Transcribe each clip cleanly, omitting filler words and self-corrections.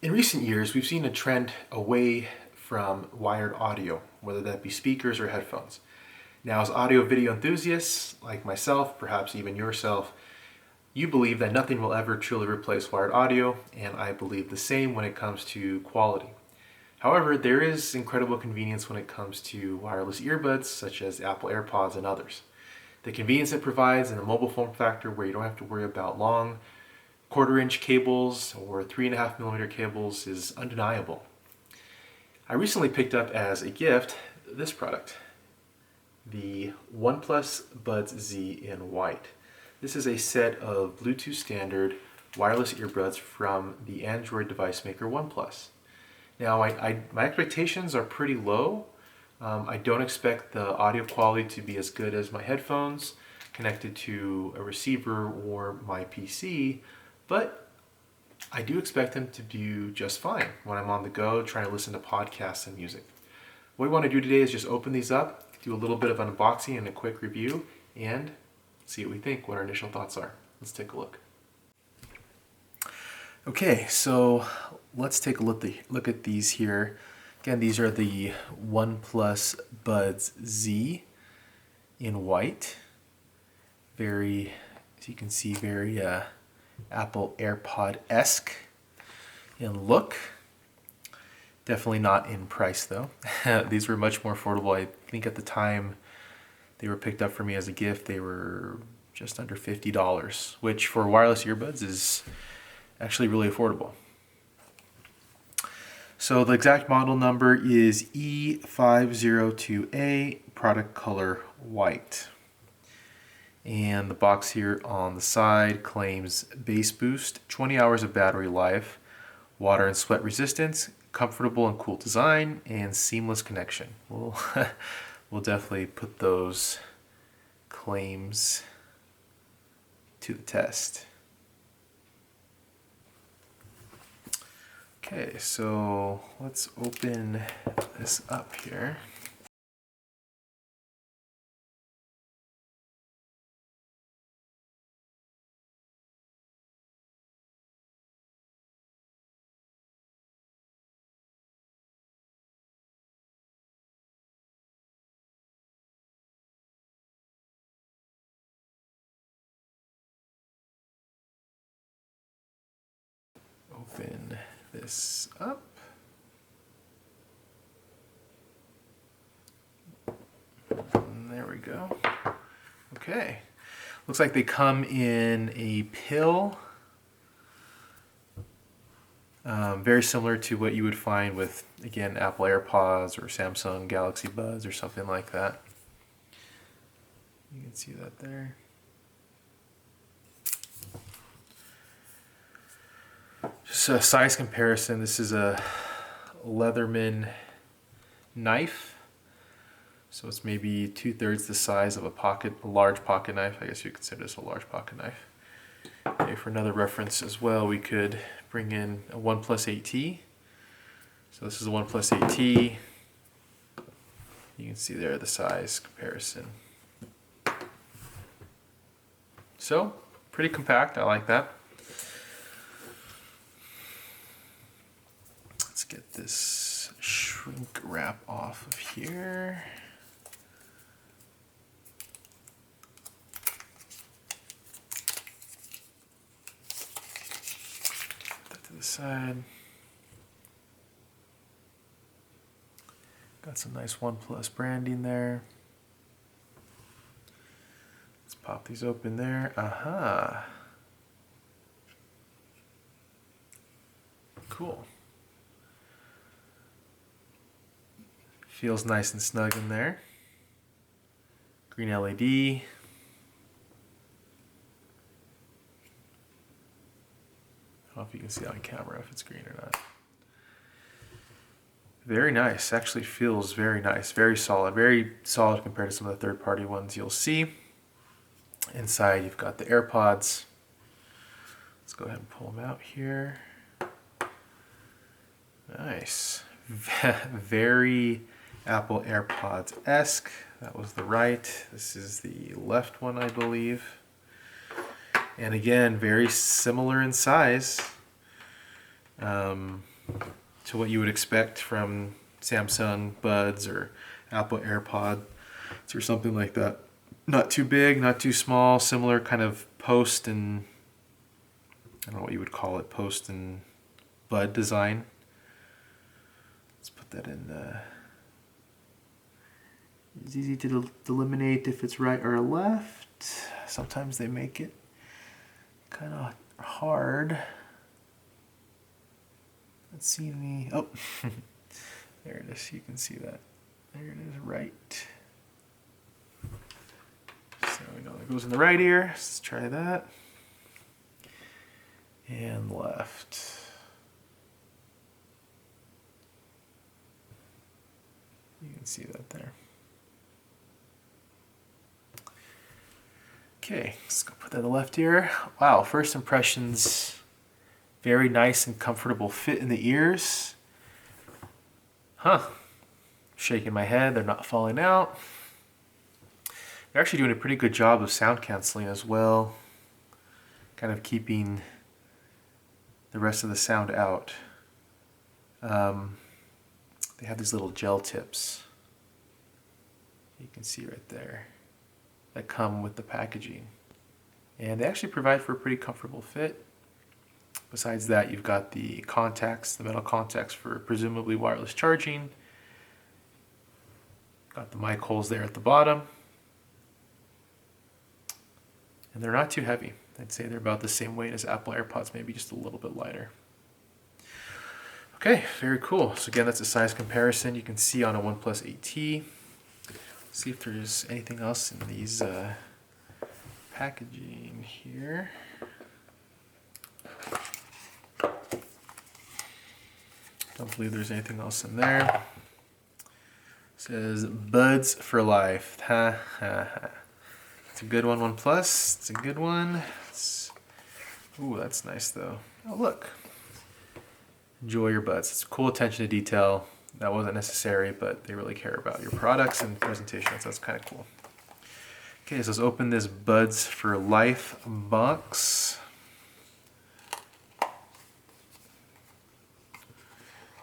In recent years, we've seen a trend away from wired audio, whether that be speakers or headphones. Now, as audio video enthusiasts like myself, perhaps even yourself, you believe that nothing will ever truly replace wired audio, and I believe the same when it comes to quality. However, there is incredible convenience when it comes to wireless earbuds, such as Apple AirPods and others. The convenience it provides in a mobile form factor where you don't have to worry about long quarter-inch cables or 3.5mm cables is undeniable. I recently picked up as a gift this product, the OnePlus Buds Z in white. This is a set of Bluetooth standard wireless earbuds from the Android device maker OnePlus. Now, my expectations are pretty low. I don't expect the audio quality to be as good as my headphones connected to a receiver or my PC, but I do expect them to do just fine when I'm on the go trying to listen to podcasts and music. What we want to do today is just open these up, do a little bit of an unboxing and a quick review, and see what we think, what our initial thoughts are. Let's take a look. Okay, so let's take a look at these here. Again, these are the OnePlus Buds Z in white. Very, as you can see, very Apple AirPod-esque in look. Definitely not in price though. These were much more affordable. I think at the time they were picked up for me as a gift, they were just under $50, which for wireless earbuds is actually really affordable. So the exact model number is E502A, product color white. And the box here on the side claims bass boost, 20 hours of battery life, water and sweat resistance, comfortable and cool design, and seamless connection. We'll definitely put those claims to the test. Okay, so let's open this up here. Open this up. And there we go. Okay. Looks like they come in a pill. Very similar to what you would find with, again, Apple AirPods or Samsung Galaxy Buds or something like that. You can see that there. Just a size comparison, this is a Leatherman knife. So it's maybe 2/3 the size of a large pocket knife. I guess you consider this a large pocket knife. Okay, for another reference as well, we could bring in a OnePlus 8T. So this is a OnePlus 8T. You can see there the size comparison. So, pretty compact, I like that. Let's get this shrink wrap off of here. Put that to the side. Got some nice OnePlus branding there. Let's pop these open there. Aha. Cool. Feels nice and snug in there. Green LED. I don't know if you can see on camera if it's green or not. Very nice. Actually feels very nice. Very solid compared to some of the third-party ones you'll see. Inside you've got the AirPods. Let's go ahead and pull them out here. Nice. Very Apple AirPods-esque. That was the right. This is the left one, I believe. And again, very similar in size. to what you would expect from Samsung Buds or Apple AirPods or something like that. Not too big, not too small, similar kind of post and, I don't know what you would call it, post and bud design. Let's put that in. It's easy to delineate if it's right or left. Sometimes they make it kind of hard. Let's see me. Oh, there it is. You can see that. There it is, right. So we know that goes in the right ear. Let's try that. And left. You can see that there. Okay, let's go put that in the left ear. Wow, first impressions, very nice and comfortable fit in the ears. Huh, shaking my head, they're not falling out. They're actually doing a pretty good job of sound canceling as well, kind of keeping the rest of the sound out. They have these little gel tips, you can see right there, that come with the packaging. And they actually provide for a pretty comfortable fit. Besides that, you've got the contacts, the metal contacts for presumably wireless charging. Got the mic holes there at the bottom. And they're not too heavy. I'd say they're about the same weight as Apple AirPods, maybe just a little bit lighter. Okay, very cool. So again, that's a size comparison you can see on a OnePlus 8T. See if there's anything else in these packaging here. Don't believe there's anything else in there. It says Buds for life. Ha ha ha. It's a good one, OnePlus. It's a good one. Ooh, that's nice though. Oh look. Enjoy your buds. It's cool attention to detail. That wasn't necessary, but they really care about your products and presentation, so that's kind of cool. Okay, so let's open this Buds for Life box.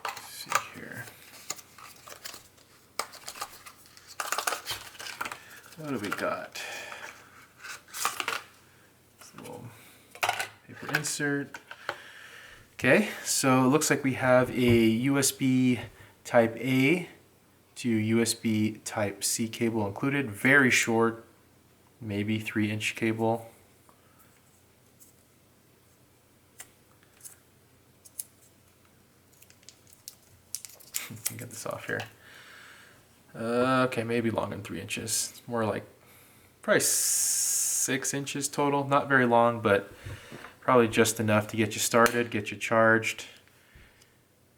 Let's see here. What do we got? This little paper insert. Okay, so it looks like we have a USB Type A to USB Type C cable included. Very short, maybe 3-inch cable. Get this off here. Okay, maybe longer than 3 inches. It's more like probably 6 inches total. Not very long, but probably just enough to get you started, get you charged.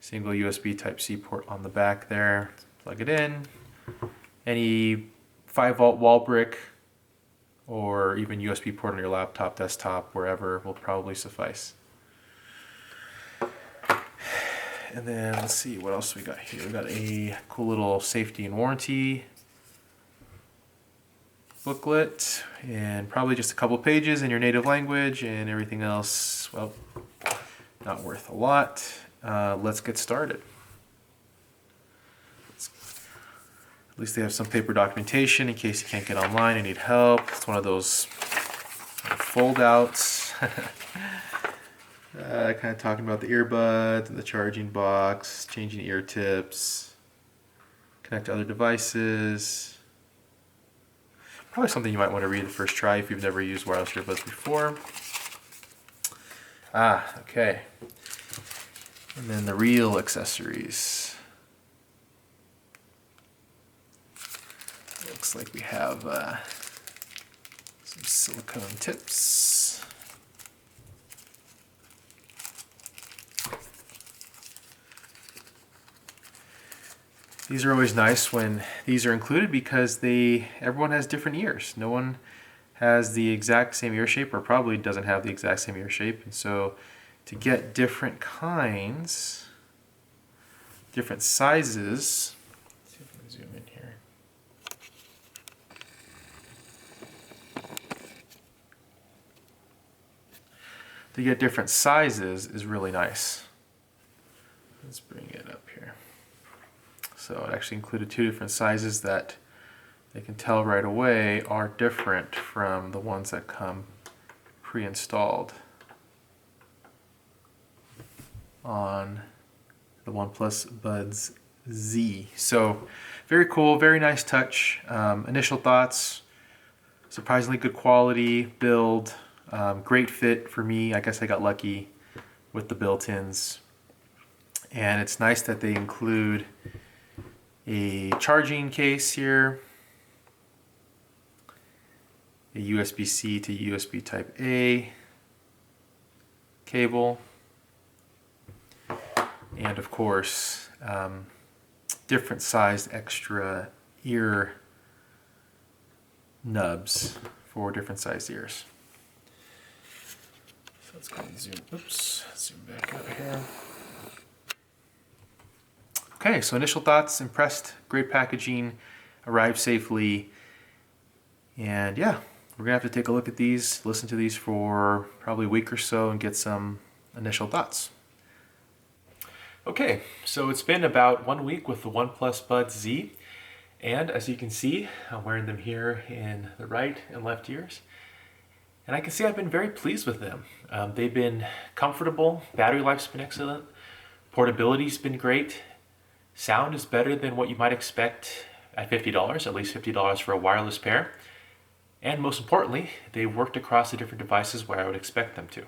Single USB Type-C port on the back there. Plug it in. Any 5-volt wall brick or even USB port on your laptop, desktop, wherever will probably suffice. And then let's see, what else we got here? We got a cool little safety and warranty booklet, and probably just a couple pages in your native language, and everything else, well, not worth a lot. Let's get started. At least they have some paper documentation in case you can't get online and need help. It's one of those fold outs. Kind of talking about the earbuds and the charging box, changing ear tips, connect to other devices. Probably something you might want to read the first try if you've never used wireless earbuds before. Okay. And then the real accessories. Looks like we have some silicone tips. These are always nice when these are included because everyone has different ears. No one has the exact same ear shape, or probably doesn't have the exact same ear shape, and so to get different kinds, different sizes. Let's see if I can zoom in here. To get different sizes is really nice. Let's bring it up here. So it actually included 2 different sizes that they can tell right away are different from the ones that come pre-installed on the OnePlus Buds Z. So very cool, very nice touch. Initial thoughts, surprisingly good quality, build, great fit for me. I guess I got lucky with the built-ins. And it's nice that they include a charging case here, a USB-C to USB Type A cable, and of course different sized extra ear nubs for different sized ears. So let's go and zoom back out here. Okay, so initial thoughts, impressed, great packaging, arrived safely, and yeah, we're gonna have to take a look at these, listen to these for probably a week or so and get some initial thoughts. Okay, so it's been about 1 week with the OnePlus Buds Z, and as you can see, I'm wearing them here in the right and left ears, and I can see I've been very pleased with them. They've been comfortable, battery life's been excellent, portability's been great, sound is better than what you might expect at $50, at least $50 for a wireless pair, and most importantly, they worked across the different devices where I would expect them to.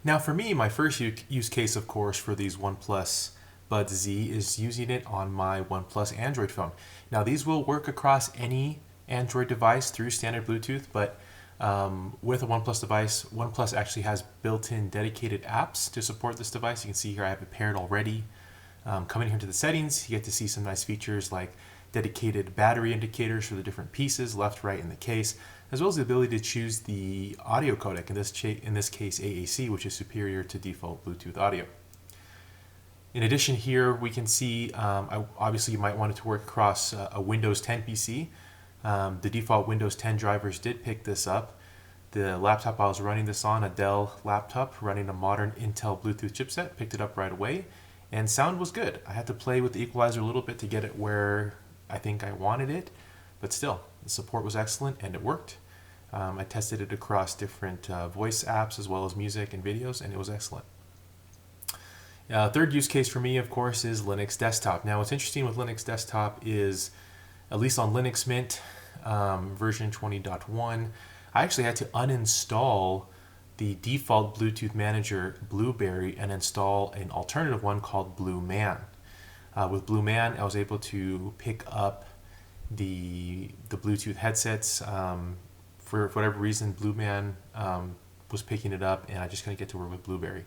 Now for me, my first use case, of course, for these OnePlus Buds Z is using it on my OnePlus Android phone. Now these will work across any Android device through standard Bluetooth, but with a OnePlus device, OnePlus actually has built-in dedicated apps to support this device. You can see here I have it paired already. Coming here to the settings, you get to see some nice features like dedicated battery indicators for the different pieces, left, right in the case, as well as the ability to choose the audio codec, in this case AAC, which is superior to default Bluetooth audio. In addition here, we can see, obviously you might want it to work across a Windows 10 PC. The default Windows 10 drivers did pick this up. The laptop I was running this on, a Dell laptop running a modern Intel Bluetooth chipset, picked it up right away, and sound was good. I had to play with the equalizer a little bit to get it where I think I wanted it, but still, the support was excellent and it worked. I tested it across different voice apps as well as music and videos, and it was excellent. Third use case for me, of course, is Linux Desktop. Now, what's interesting with Linux Desktop is, at least on Linux Mint version 20.1, I actually had to uninstall the default Bluetooth manager, Blueberry, and install an alternative one called blueman. With blueman, I was able to pick up the Bluetooth headsets. For whatever reason, blueman was picking it up, and I just couldn't get to work with Blueberry.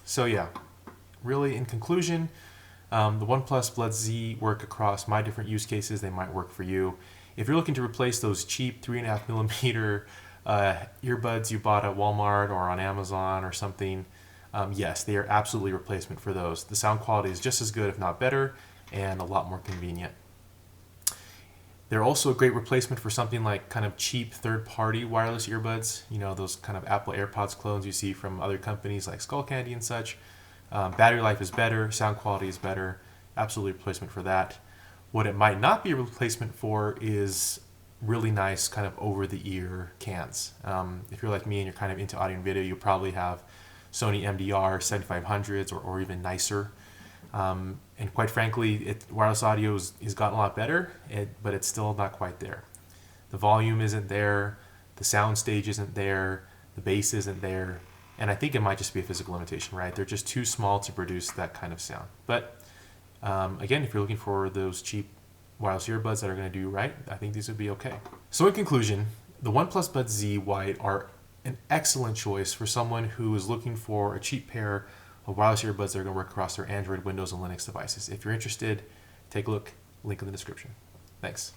So yeah, really in conclusion, the OnePlus Buds Z work across my different use cases. They might work for you. If you're looking to replace those cheap 3.5mm earbuds you bought at Walmart or on Amazon or something, yes, they are absolutely a replacement for those. The sound quality is just as good, if not better, and a lot more convenient. They're also a great replacement for something like kind of cheap third-party wireless earbuds, you know, those kind of Apple AirPods clones you see from other companies like Skullcandy and such. Battery life is better, sound quality is better, absolutely a replacement for that. What it might not be a replacement for is really nice kind of over-the-ear cans. If you're like me and you're kind of into audio and video, you probably have Sony MDR 7500s or even nicer. And quite frankly, wireless audio has gotten a lot better, but it's still not quite there. The volume isn't there, the sound stage isn't there, the bass isn't there, and I think it might just be a physical limitation, right? They're just too small to produce that kind of sound. But again, if you're looking for those cheap wireless earbuds that are going to do right, I think these would be okay. So in conclusion, the OnePlus Buds Z White are an excellent choice for someone who is looking for a cheap pair of wireless earbuds that are going to work across their Android, Windows, and Linux devices. If you're interested, take a look, link in the description. Thanks.